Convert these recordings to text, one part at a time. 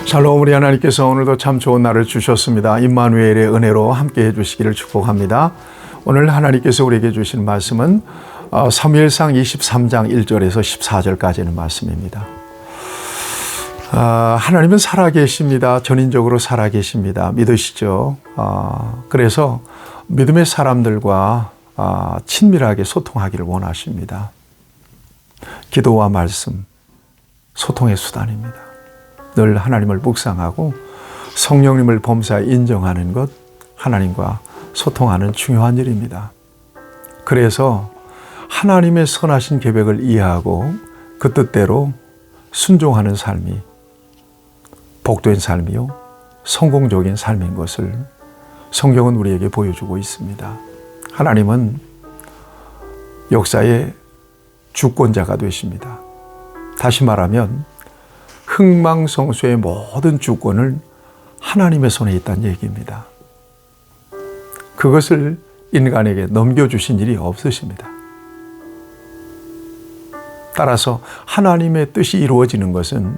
샬롬. 우리 하나님께서 오늘도 참 좋은 날을 주셨습니다. 임마누엘의 은혜로 함께 해주시기를 축복합니다. 오늘 하나님께서 우리에게 주신 말씀은 사무엘상 23장 1절에서 14절까지는 말씀입니다. 하나님은 살아계십니다. 전인적으로 살아계십니다. 믿으시죠? 그래서 믿음의 사람들과 친밀하게 소통하기를 원하십니다. 기도와 말씀, 소통의 수단입니다. 늘 하나님을 묵상하고 성령님을 범사에 인정하는 것, 하나님과 소통하는 중요한 일입니다. 그래서 하나님의 선하신 계획을 이해하고 그 뜻대로 순종하는 삶이 복된 삶이요 성공적인 삶인 것을 성경은 우리에게 보여주고 있습니다. 하나님은 역사의 주권자가 되십니다. 다시 말하면 흥망성쇠의 모든 주권을 하나님의 손에 있다는 얘기입니다. 그것을 인간에게 넘겨주신 일이 없으십니다. 따라서 하나님의 뜻이 이루어지는 것은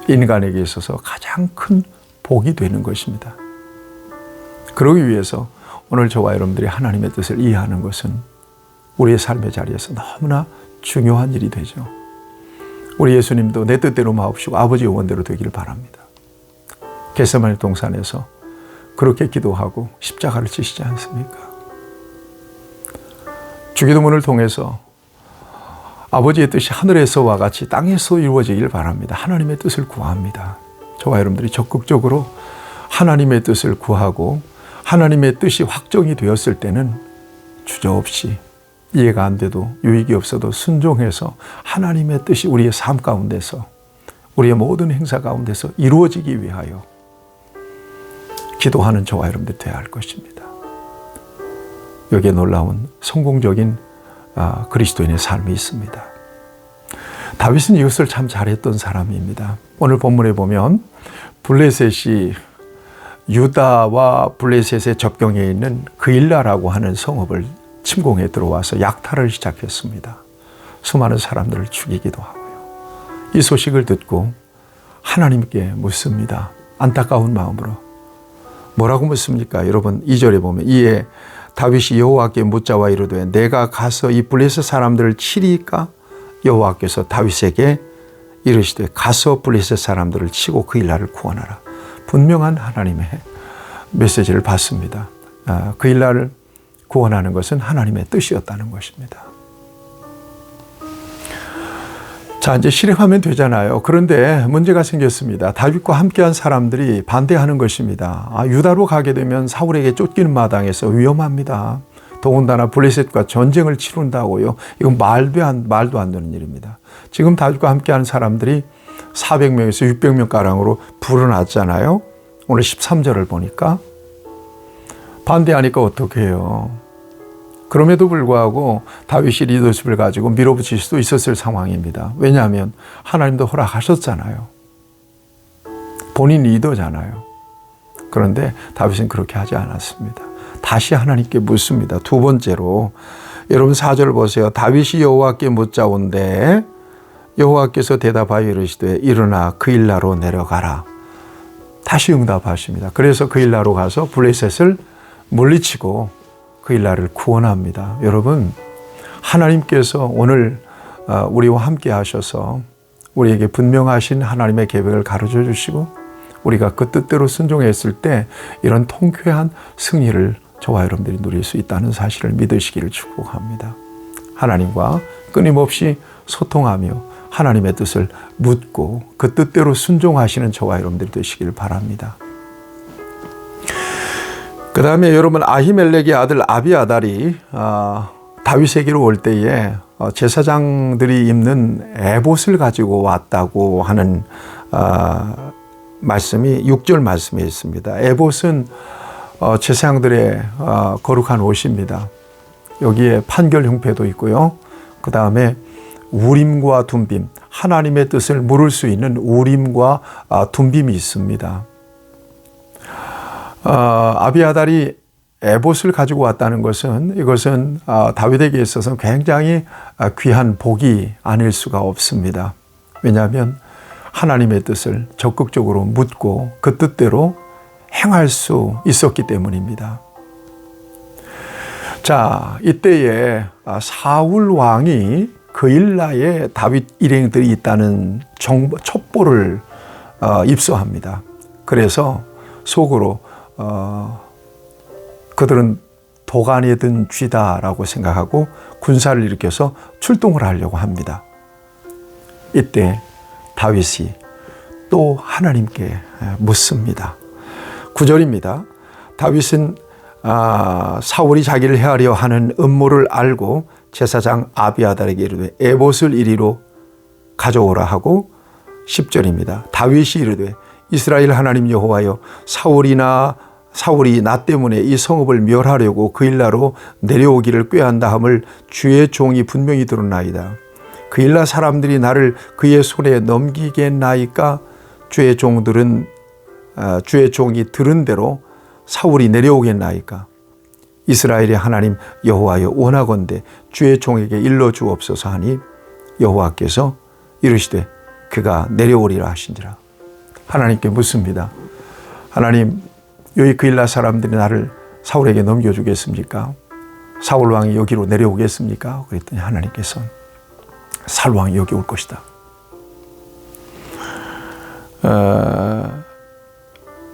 인간에게 있어서 가장 큰 복이 되는 것입니다. 그러기 위해서 오늘 저와 여러분들이 하나님의 뜻을 이해하는 것은 우리의 삶의 자리에서 너무나 중요한 일이 되죠. 우리 예수님도 내 뜻대로 마옵시고 아버지의 원대로 되기를 바랍니다. 겟세마네 동산에서 그렇게 기도하고 십자가를 지시지 않습니까? 주기도문을 통해서 아버지의 뜻이 하늘에서와 같이 땅에서 이루어지기를 바랍니다. 하나님의 뜻을 구합니다. 저와 여러분들이 적극적으로 하나님의 뜻을 구하고 하나님의 뜻이 확정이 되었을 때는 주저없이 이해가 안 돼도 유익이 없어도 순종해서 하나님의 뜻이 우리의 삶 가운데서 우리의 모든 행사 가운데서 이루어지기 위하여 기도하는 저와 여러분들이 되어야 할 것입니다. 여기에 놀라운 성공적인 그리스도인의 삶이 있습니다. 다윗은 이것을 참 잘했던 사람입니다. 오늘 본문에 보면 블레셋이 유다와 블레셋의 접경에 있는 그일라라고 하는 성읍을 침공에 들어와서 약탈을 시작했습니다. 수많은 사람들을 죽이기도 하고요. 이 소식을 듣고 하나님께 묻습니다. 안타까운 마음으로. 뭐라고 묻습니까? 여러분 2절에 보면 이에 다윗이 여호와께 묻자와 이르되 내가 가서 이 블레셋 사람들을 치리까? 여호와께서 다윗에게 이르시되 가서 블레셋 사람들을 치고 그일라를 구원하라. 분명한 하나님의 메시지를 받습니다. 그일라를 구원하는 것은 하나님의 뜻이었다는 것입니다. 자, 이제 실행하면 되잖아요. 그런데 문제가 생겼습니다. 다윗과 함께한 사람들이 반대하는 것입니다. 유다로 가게 되면 사울에게 쫓기는 마당에서 위험합니다. 더군다나 블레셋과 전쟁을 치룬다고요. 이건 말도 안 되는 일입니다. 지금 다윗과 함께하는 사람들이 400명에서 600명 가량으로 불어났잖아요. 오늘 13절을 보니까 반대하니까 어떻게 해요? 그럼에도 불구하고 다윗이 리더십을 가지고 밀어붙일 수도 있었을 상황입니다. 왜냐하면 하나님도 허락하셨잖아요. 본인 리더잖아요. 그런데 다윗은 그렇게 하지 않았습니다. 다시 하나님께 묻습니다. 두 번째로 여러분 4절 보세요. 다윗이 여호와께 묻자온데 여호와께서 대답하여 이르시되 일어나 그일라로 내려가라. 다시 응답하십니다. 그래서 그일라로 가서 블레셋을 물리치고 그일라를 구원합니다. 여러분 하나님께서 오늘 우리와 함께 하셔서 우리에게 분명하신 하나님의 계획을 가르쳐 주시고 우리가 그 뜻대로 순종했을 때 이런 통쾌한 승리를 저와 여러분들이 누릴 수 있다는 사실을 믿으시기를 축복합니다. 하나님과 끊임없이 소통하며 하나님의 뜻을 묻고 그 뜻대로 순종하시는 저와 여러분들이 되시길 바랍니다. 그 다음에 여러분 아히멜렉의 아들 아비아달이 다윗에게로 올 때에 제사장들이 입는 에봇을 가지고 왔다고 하는 말씀이 6절 말씀에 있습니다. 에봇은 제사장들의 거룩한 옷입니다. 여기에 판결 형패도 있고요. 그 다음에 우림과 둠빔, 하나님의 뜻을 물을 수 있는 우림과 둠빔이 있습니다. 아비아달이 에봇을 가지고 왔다는 것은 이것은 다윗에게 있어서 굉장히 귀한 복이 아닐 수가 없습니다. 왜냐하면 하나님의 뜻을 적극적으로 묻고 그 뜻대로 행할 수 있었기 때문입니다. 자, 이때에 사울 왕이 그일라에 다윗 일행들이 있다는 첩보를 입수합니다. 그래서 속으로 그들은 도간에 든 쥐다라고 생각하고 군사를 일으켜서 출동을 하려고 합니다. 이때 다윗이 또 하나님께 묻습니다. 9절입니다. 다윗은 사울이 자기를 헤아려 하는 음모를 알고 제사장 아비아달에게 이르되 에봇을 이리로 가져오라 하고 10절입니다. 다윗이 이르되 이스라엘 하나님 여호와여 사울이 나 때문에 이 성읍을 멸하려고 그일라로 내려오기를 꾀한다 함을 주의 종이 분명히 들었나이다. 그일라 사람들이 나를 그의 손에 넘기겠나이까? 주의 종이 들은 대로 사울이 내려오겠나이까? 이스라엘의 하나님 여호와여 원하건대 주의 종에게 일러 주옵소서 하니 여호와께서 이르시되 그가 내려오리라 하신지라. 하나님께 묻습니다. 하나님, 여기 그일라 사람들이 나를 사울에게 넘겨주겠습니까? 사울 왕이 여기로 내려오겠습니까? 그랬더니 하나님께서 사울 왕이 여기 올 것이다.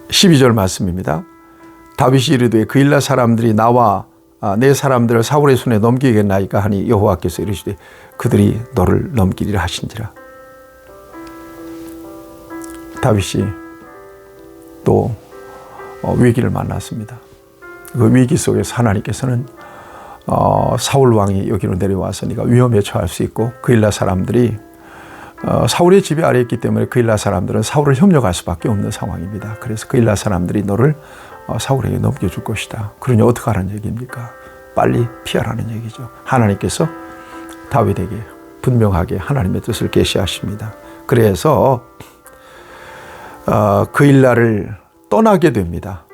12절 말씀입니다. 다윗이 이르되 그일라 사람들이 나와 내 사람들을 사울의 손에 넘기겠나이까 하니 여호와께서 이르시되 그들이 너를 넘기리라 하신지라. 다윗이 또 위기를 만났습니다. 그 위기 속에서 하나님께서는 사울 왕이 여기로 내려와서 네가 위험에 처할 수 있고 그일라 사람들이 사울의 지배 아래 있기 때문에 그일라 사람들은 사울을 협력할 수밖에 없는 상황입니다. 그래서 그일라 사람들이 너를 사울에게 넘겨줄 것이다. 그러니 어떻게 하라는 얘기입니까? 빨리 피하라는 얘기죠. 하나님께서 다윗에게 분명하게 하나님의 뜻을 계시하십니다. 그래서 그일라를 떠나게 됩니다.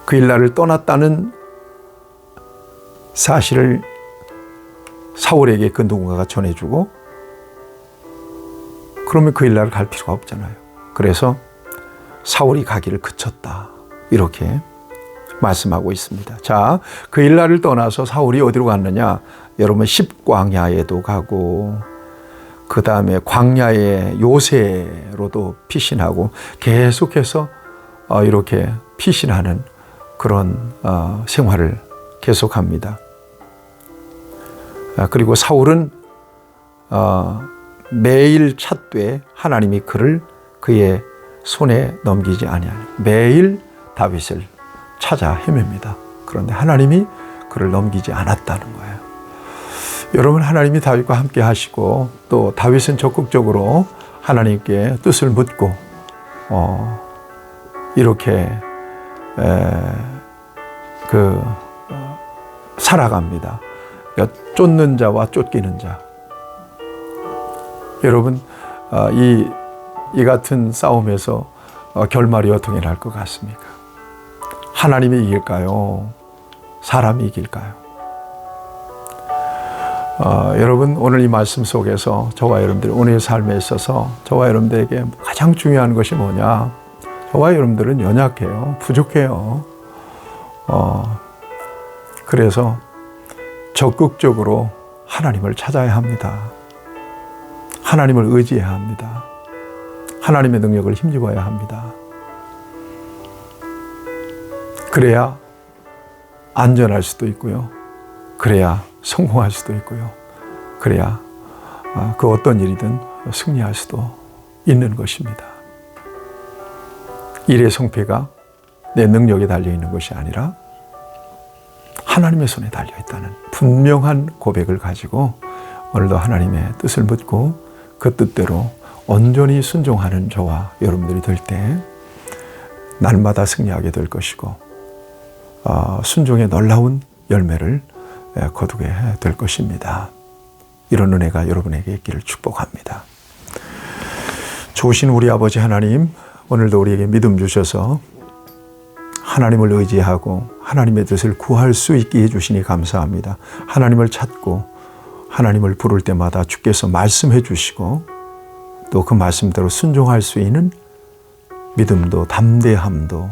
그일라를 떠났다는 사실을 사울에게 그 누군가가 전해주고 그러면 그일라를 갈 필요가 없잖아요. 그래서 사울이 가기를 그쳤다. 이렇게 말씀하고 있습니다. 자, 그일라를 떠나서 사울이 어디로 갔느냐? 여러분 십광야에도 가고 그 다음에 광야의 요새로도 피신하고 계속해서 이렇게 피신하는 그런 생활을 계속합니다. 그리고 사울은 매일 찾되 하나님이 그를 그의 손에 넘기지 아니하니 매일 다윗을 찾아 헤맵니다. 그런데 하나님이 그를 넘기지 않았다는 거예요. 여러분, 하나님이 다윗과 함께 하시고 또 다윗은 적극적으로 하나님께 뜻을 묻고 이렇게 살아갑니다. 쫓는 자와 쫓기는 자. 여러분, 이 같은 싸움에서 결말이 어떻게 날 것 같습니까? 하나님이 이길까요? 사람이 이길까요? 여러분, 오늘 이 말씀 속에서 저와 여러분들 오늘의 삶에 있어서 저와 여러분들에게 가장 중요한 것이 뭐냐? 저와 여러분들은 연약해요. 부족해요. 그래서 적극적으로 하나님을 찾아야 합니다. 하나님을 의지해야 합니다. 하나님의 능력을 힘입어야 합니다. 그래야 안전할 수도 있고요. 그래야 성공할 수도 있고요. 그래야 그 어떤 일이든 승리할 수도 있는 것입니다. 일의 성패가 내 능력에 달려있는 것이 아니라 하나님의 손에 달려있다는 분명한 고백을 가지고 오늘도 하나님의 뜻을 묻고 그 뜻대로 온전히 순종하는 저와 여러분들이 될 때 날마다 승리하게 될 것이고 순종의 놀라운 열매를 거두게 될 것입니다. 이런 은혜가 여러분에게 있기를 축복합니다. 좋으신 우리 아버지 하나님, 오늘도 우리에게 믿음 주셔서 하나님을 의지하고 하나님의 뜻을 구할 수 있게 해주시니 감사합니다. 하나님을 찾고 하나님을 부를 때마다 주께서 말씀해 주시고 또 그 말씀대로 순종할 수 있는 믿음도 담대함도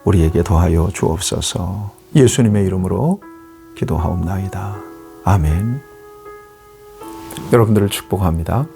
우리에게 더하여 주옵소서. 예수님의 이름으로 기도하옵나이다. 아멘. 여러분들을 축복합니다.